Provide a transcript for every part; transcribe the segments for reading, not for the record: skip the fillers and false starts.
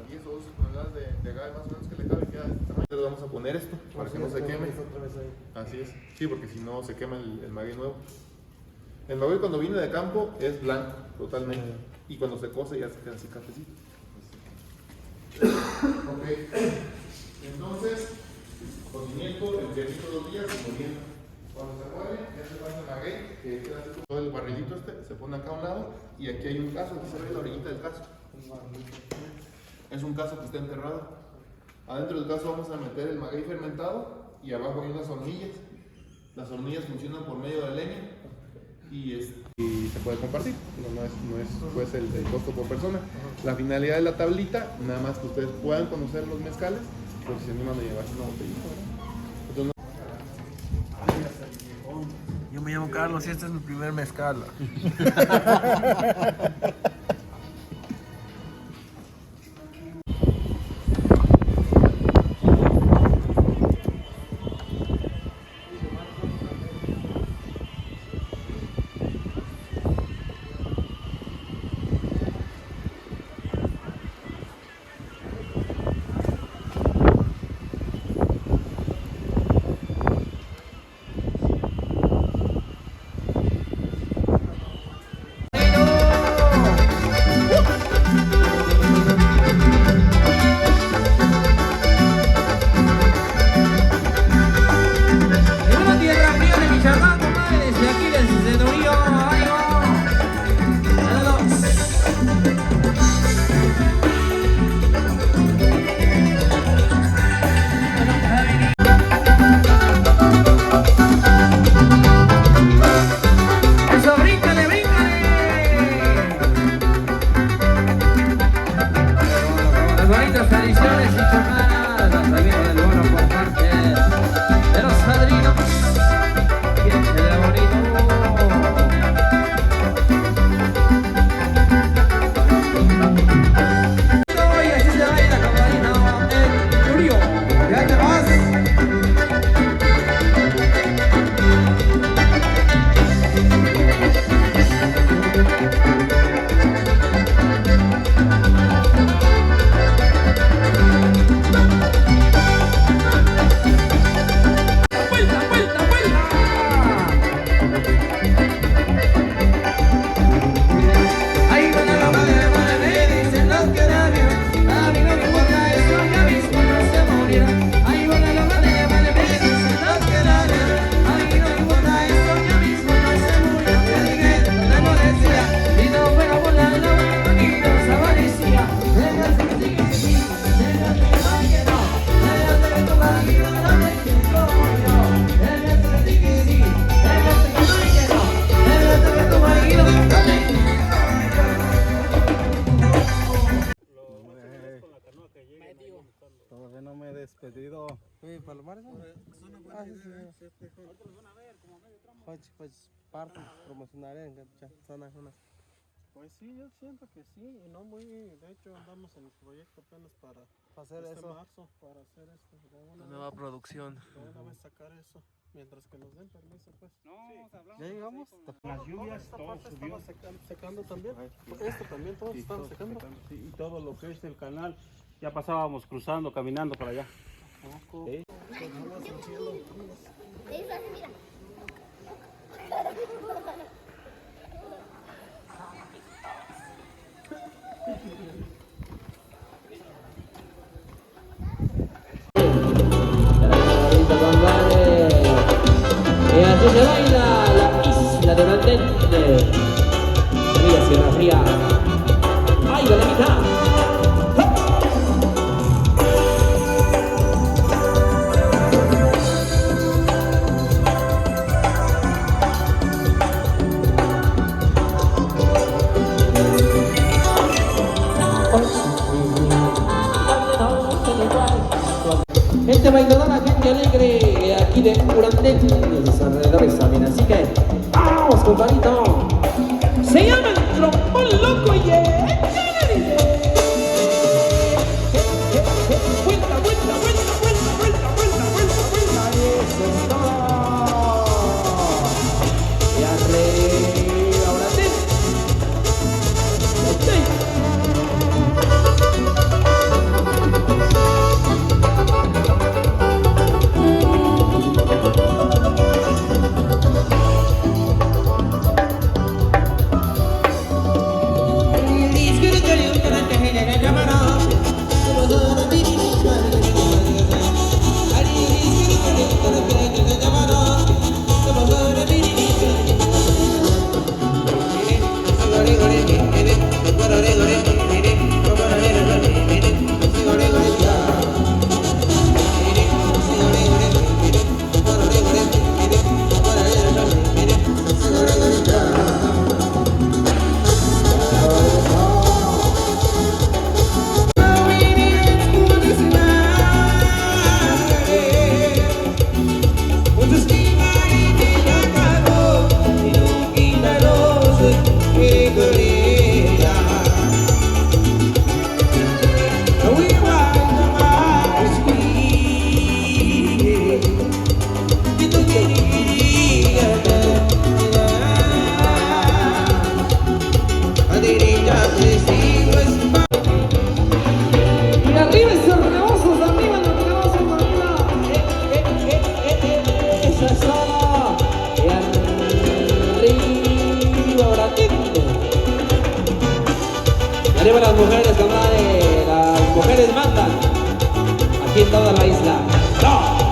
las 10 o 12 toneladas de agave más o menos que le cabe, queda de este tamaño. Le vamos a poner esto para que no se queme. Así es, sí, porque si no se quema el maguey nuevo. El maguey cuando viene de campo es blanco totalmente y cuando se cose ya se queda así cafecito. Ok, entonces cocimiento, el quesito 2 días y moliendo. Cuando se mueve ya se pasa el maguey, que queda así como todo el barrilito se pone acá a un lado y aquí hay un caso, aquí se ve la orillita del caso. Es un caso que está enterrado. Adentro del caso vamos a meter el maguey fermentado y abajo hay unas hornillas. Las hornillas funcionan por medio de leña y se puede compartir, no es pues el costo por persona. La finalidad de la tablita, nada más que ustedes puedan conocer los mezcales, porque se animan a llevarse una botellita, ¿verdad? Yo me llamo Carlos y este es mi primer mezcal. Todavía no me he despedido. ¿Palomares? Pues parte promocionaré en zona. Pues sí, yo siento que sí, y no muy, de hecho andamos en el proyecto apenas para hacer este eso. marzo, para hacer esto. La nueva producción. De una vez sacar eso, mientras que nos den permiso pues. No, hablamos. ¿Ya llegamos? Las lluvias, Esta todo parte subió. estaba secando también, esto también, todo Sí, estaba todo secando. sí, y todo lo que es el canal, ya pasábamos cruzando, caminando para allá. Sí. Y así se baila la isla de Valente. Ría, Sierra Fría. ¡Ay, de la mitad! Gente bailadora, gente alegre, aquí de Urandén y sus alrededores también, así que ¡vamos, compadrito! Se llama el trombón loco y vuelta, vuelta, vuelta, vuelta, vuelta, vuelta, vuelta, vuelta, eso es todo. Y arriba, Urandén. las mujeres, comadre. Las mujeres mandan aquí en toda la isla. ¡No!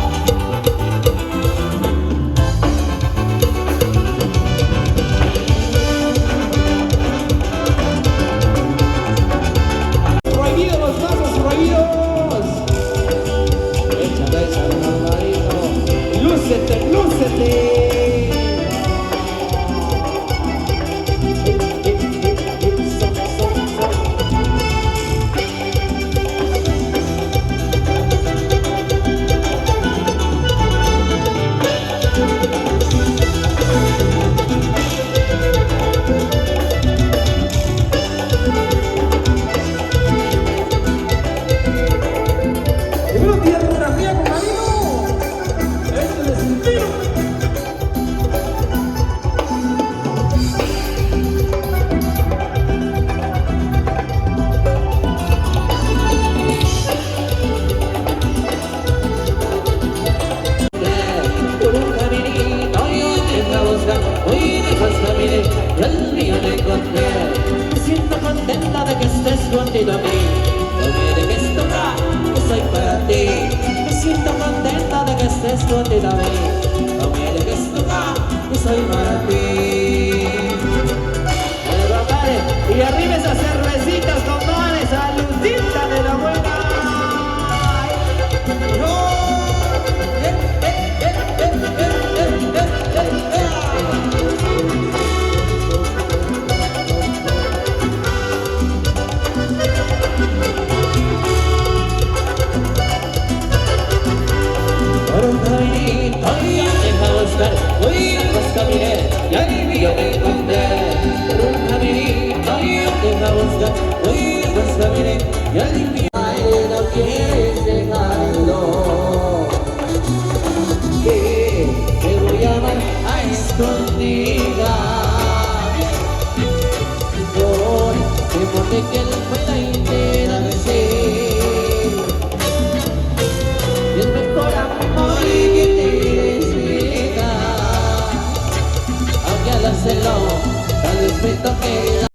Prohibido los pasos, prohibidos. Échale, échale, Alvarito. Lúcete, lúcete. Tierra fría con marino. Este es el tiro. Por un caminito yo te fui a buscar, hoy después caminé y al río te encontré. Me siento contenta de que estés junto a mí, no me dejes tocar, que soy para ti. Me siento contenta de que estés junto a mí, no me dejes tocar, que soy para ti. Y arriba esas cervecitas, compadre, saludita de la buena. ¡No! Por un caminito yo te fui a buscar, muy lejos caminé y al río te encontré. Por un caminito yo te fui a buscar, muy lejos caminé y al río. Ay, no quieres dejarlo, que te voy a amar a escondidas. Por temor de que él pueda enterarse. Y el mejor amor que te llega, aunque al hacerlo tal vez me toque la